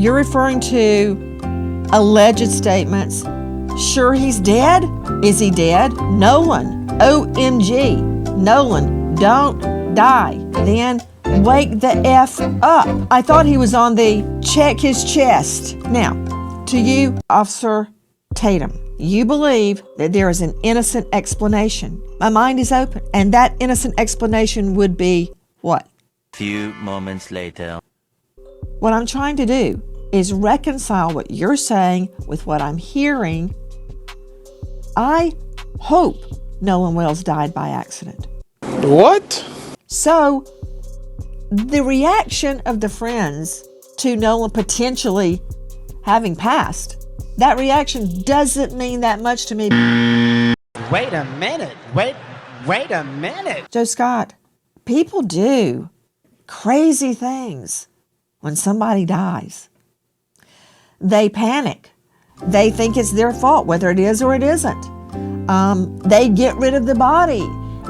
You're referring to alleged statements. Sure he's dead? Is he dead? Nolan, OMG. Nolan, don't die. Then wake the F up. I thought he was on the check his chest. Now, to you, Officer Tatum, you believe that there is an innocent explanation. My mind is open. And that innocent explanation would be what? Few moments later. What I'm trying to do is reconcile what you're saying with what I'm hearing. I hope Nolan Wells died by accident. What? So, the reaction of the friends to Nolan potentially having passed, that reaction doesn't mean that much to me. Wait a minute. Wait a minute. Joe Scott, people do crazy things when somebody dies. They panic. They think it's their fault, whether it is or it isn't. They get rid of the body.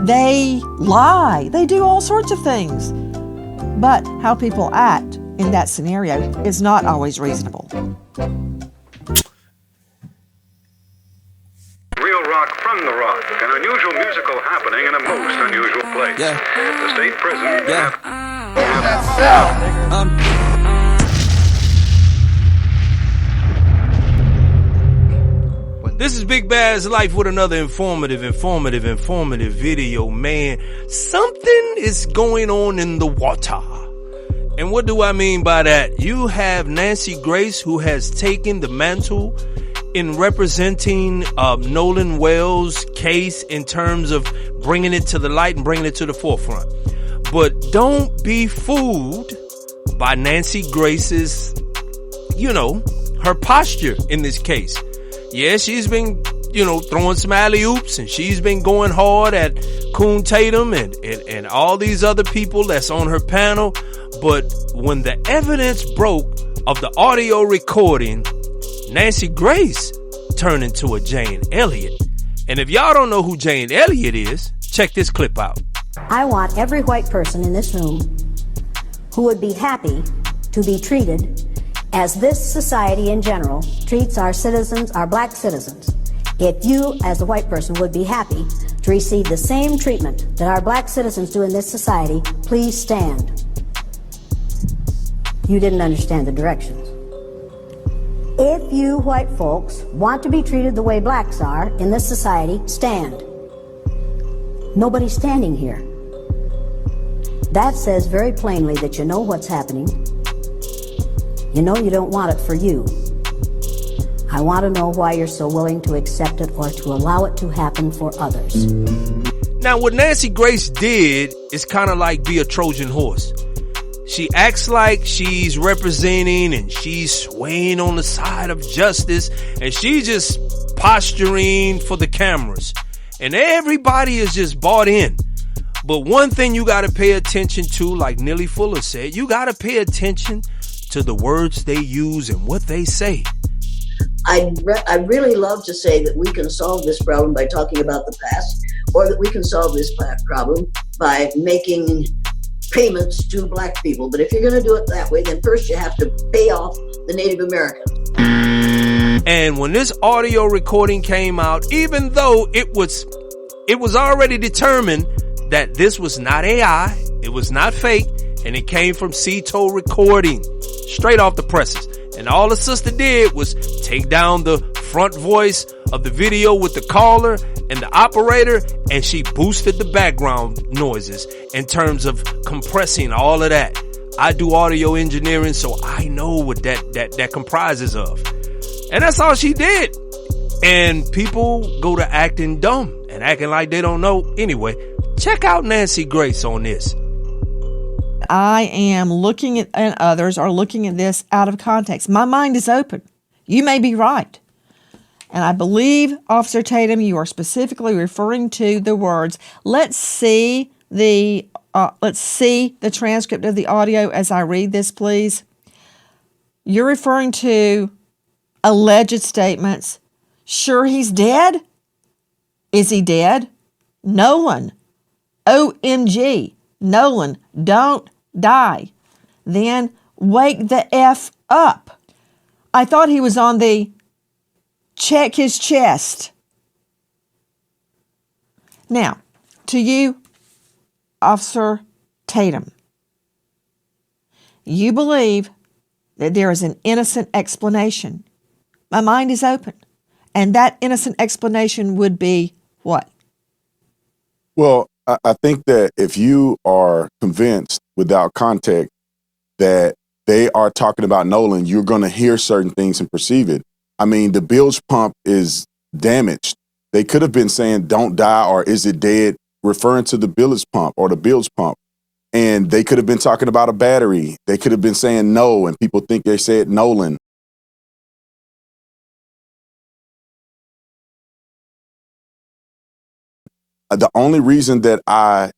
They lie. They do all sorts of things. But how people act in that scenario is not always reasonable. Real rock from the rock, an unusual musical happening in a most unusual place. The state prison. This is Big Bad's Life with another informative video, man. Something is going on in the water. And what do I mean by that? You have Nancy Grace, who has taken the mantle in representing Nolan Wells' case in terms of bringing it to the light and bringing it to the forefront. But don't be fooled by Nancy Grace's, her posture in this case. Yeah, she's been, throwing some alley-oops, and she's been going hard at Coon Tatum and all these other people that's on her panel. But when the evidence broke of the audio recording, Nancy Grace turned into a Jane Elliott. And if y'all don't know who Jane Elliott is, check this clip out. I want every white person in this room who would be happy to be treated as this society in general treats our citizens, our black citizens. If you, as a white person, would be happy to receive the same treatment that our black citizens do in this society, please stand. You didn't understand the directions. If you white folks want to be treated the way blacks are in this society, stand. Nobody's standing here. That says very plainly that you know what's happening. You know you don't want it for you. I want to know why you're so willing to accept it or to allow it to happen for others. Now, what Nancy Grace did is kind of like be a Trojan horse. She acts like she's representing and she's swaying on the side of justice, and she's just posturing for the cameras. And everybody is just bought in. But one thing you got to pay attention to, like Nellie Fuller said, you got to pay attention to the words they use and what they say. I really love to say that we can solve this problem by talking about the past, or that we can solve this problem by making payments to black people. But if you're going to do it that way, then first you have to pay off the Native Americans. And when this audio recording came out, even though it was already determined that this was not AI, it was not fake, and it came from Ceto recording straight off the presses. And all the sister did was take down the front voice of the video with the caller and the operator, and she boosted the background noises in terms of compressing all of that. I do audio engineering, so I know what that comprises of. And that's all she did. And people go to acting dumb and acting like they don't know. Anyway, check out Nancy Grace on this. I am looking at, and others are looking at this out of context. My mind is open. You may be right. And I believe, Officer Tatum, you are specifically referring to the words. Let's see the transcript of the audio as I read this, please. You're referring to alleged statements. Sure he's dead? Is he dead? Nolan. OMG. Nolan, don't die. Then wake the F up. I thought he was on the check his chest. Now, to you, Officer Tatum, you believe that there is an innocent explanation. My mind is open. And that innocent explanation would be what? Well, I think that if you are convinced without context that they are talking about Nolan, you're going to hear certain things and perceive it. I mean, the bilge pump is damaged. They could have been saying, don't die, or is it dead, referring to the bilge pump or the bilge pump. And they could have been talking about a battery. They could have been saying no, and people think they said Nolan. The only reason that I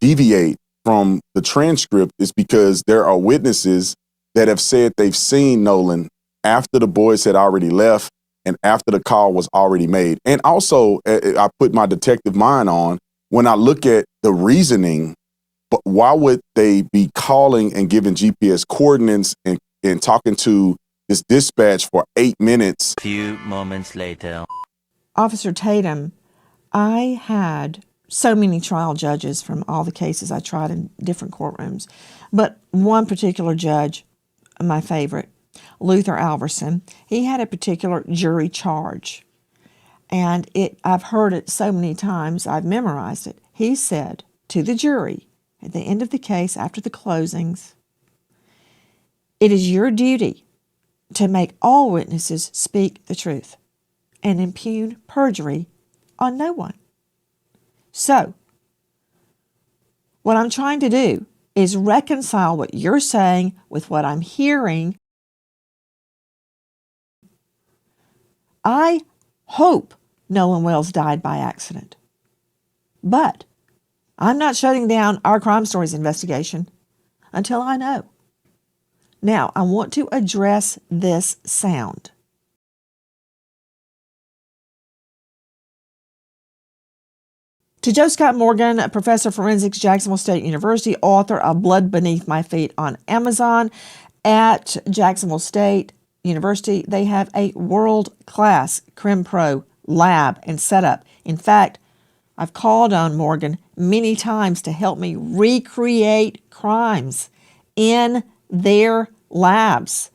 deviate from the transcript is because there are witnesses that have said they've seen Nolan after the boys had already left and after the call was already made. And also, I put my detective mind on, when I look at the reasoning, but why would they be calling and giving GPS coordinates and talking to this dispatch for 8 minutes? A few moments later. Officer Tatum, I had so many trial judges from all the cases I tried in different courtrooms, but one particular judge, my favorite, Luther Alverson, he had a particular jury charge. And I've heard it so many times, I've memorized it. He said to the jury at the end of the case, after the closings, it is your duty to make all witnesses speak the truth and impugn perjury on no one. So, what I'm trying to do is reconcile what you're saying with what I'm hearing. I hope Nolan Wells died by accident. But I'm not shutting down our crime stories investigation until I know. Now, I want to address this sound. To Joe Scott Morgan, a professor of forensics, Jacksonville State University, author of Blood Beneath My Feet on Amazon. At Jacksonville State University, they have a world-class Crim Pro lab and setup. In fact, I've called on Morgan many times to help me recreate crimes in their labs.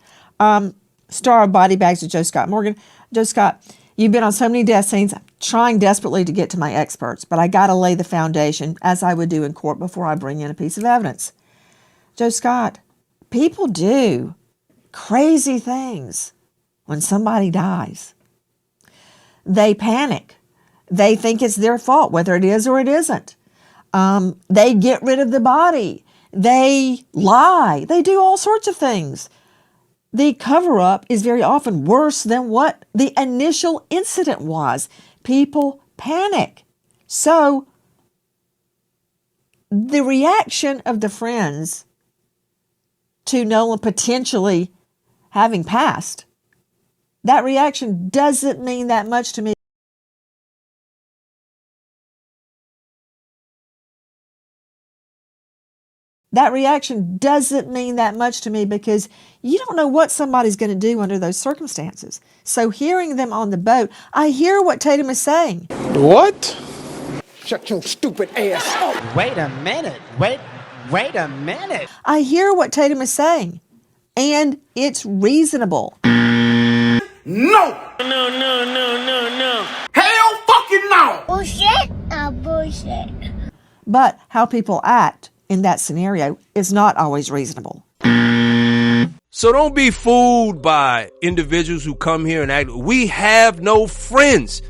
Star of Body Bags with Joe Scott Morgan. Joe Scott, you've been on so many death scenes. I'm trying desperately to get to my experts, but I got to lay the foundation, as I would do in court, before I bring in a piece of evidence. Joe Scott, people do crazy things when somebody dies. They panic. They think it's their fault, whether it is or it isn't. They get rid of the body. They lie. They do all sorts of things. The cover-up is very often worse than what the initial incident was. People panic. So the reaction of the friends to Nolan potentially having passed, that reaction doesn't mean that much to me. That reaction doesn't mean that much to me because you don't know what somebody's going to do under those circumstances. So hearing them on the boat, I hear what Tatum is saying. What? Shut your stupid ass up. Wait a minute. Wait a minute. I hear what Tatum is saying, and it's reasonable. No! No. Hell fucking no! Bullshit. But how people act in that scenario is not always reasonable. So don't be fooled by individuals who come here and act. We have no friends.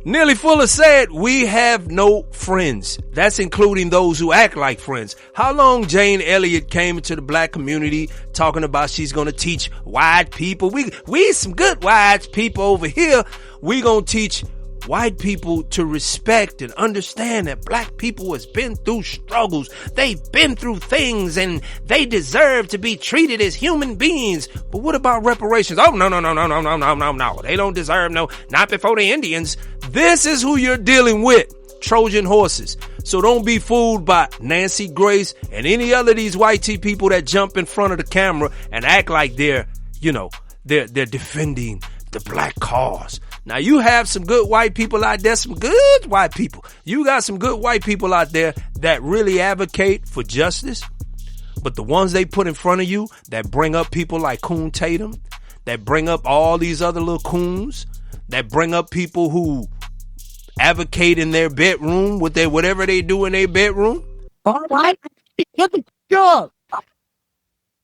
Nearly Fuller said we have no friends. That's including those who act like friends. How long Jane Elliott came into the black community talking about she's going to teach white people. We some good white people over here. We going to teach white people to respect and understand that black people has been through struggles. They've been through things and they deserve to be treated as human beings. But what about reparations? Oh, no. They don't deserve no, not before the Indians. This is who you're dealing with. Trojan horses. So don't be fooled by Nancy Grace and any other of these white tea people that jump in front of the camera and act like they're defending the black cause. Now you have some good white people out there, some good white people. You got some good white people out there that really advocate for justice. But the ones they put in front of you that bring up people like Coon Tatum, that bring up all these other little coons, that bring up people who advocate in their bedroom with their whatever they do in their bedroom. All right. Get the job.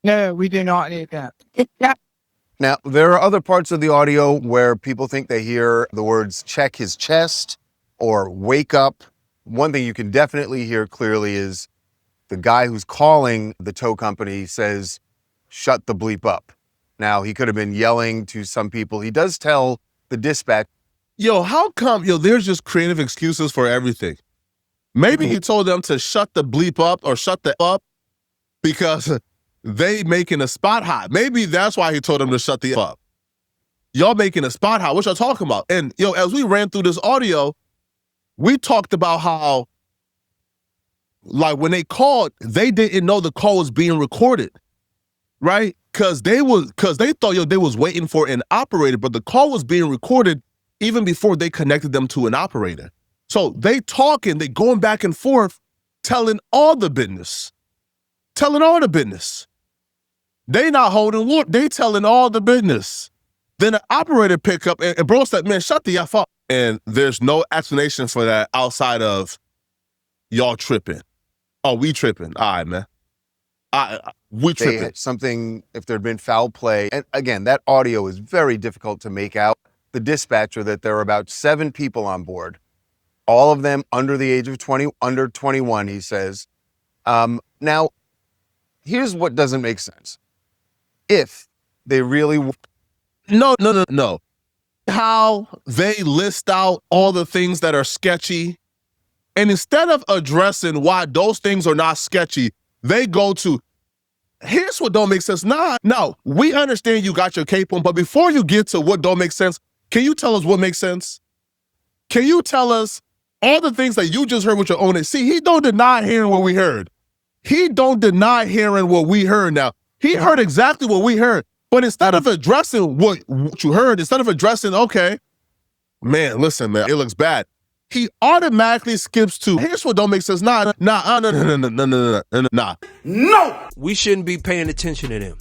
No, we do not need that. Now, there are other parts of the audio where people think they hear the words check his chest or wake up. One thing you can definitely hear clearly is the guy who's calling the tow company says, shut the bleep up. Now, he could have been yelling to some people. He does tell the dispatch. Yo, how come, there's just creative excuses for everything. Maybe he told them to shut the bleep up or shut the up because they making a spot hot. Maybe that's why he told them to shut the up. Y'all making a spot hot. What y'all talking about? And, as we ran through this audio, we talked about how, like, when they called, they didn't know the call was being recorded, right? Because they thought, they was waiting for an operator, but the call was being recorded even before they connected them to an operator. So they talking, they going back and forth, telling all the business. They not holding water. They telling all the business. Then the operator pick up and bro said, man, shut the F up. And there's no explanation for that outside of y'all tripping. Oh, we tripping. All right, man. We tripping. Something, if there'd been foul play. And again, that audio is very difficult to make out. The dispatcher that there were about 7 people on board, all of them under the age of 21, he says. Now, here's what doesn't make sense. If they really... No. How they list out all the things that are sketchy, and instead of addressing why those things are not sketchy, they go to, here's what don't make sense. No, we understand you got your cape on, but before you get to what don't make sense, can you tell us what makes sense? Can you tell us all the things that you just heard with your own ears? See, he don't deny hearing what we heard. He don't deny hearing what we heard now. He heard exactly what we heard. But instead of addressing what you heard, instead of addressing, okay, man, listen, man, it looks bad. He automatically skips to, here's what don't make sense. No. We shouldn't be paying attention to them.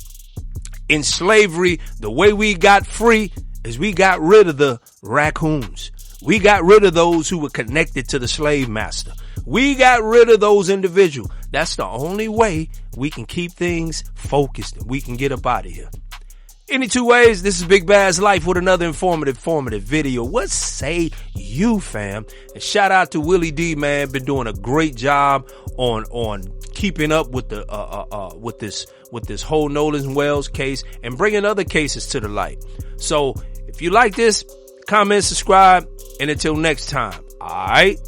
In slavery, the way we got free is we got rid of the raccoons. We got rid of those who were connected to the slave master. We got rid of those individuals. That's the only way we can keep things focused and we can get up out of here. Any two ways, this is Big Bad's Life with another informative video. What say you, fam? And shout out to Willie D, man. Been doing a great job on keeping up with the with this whole Nolan Wells case and bringing other cases to the light. So if you like this, comment, subscribe, and until next time, all right?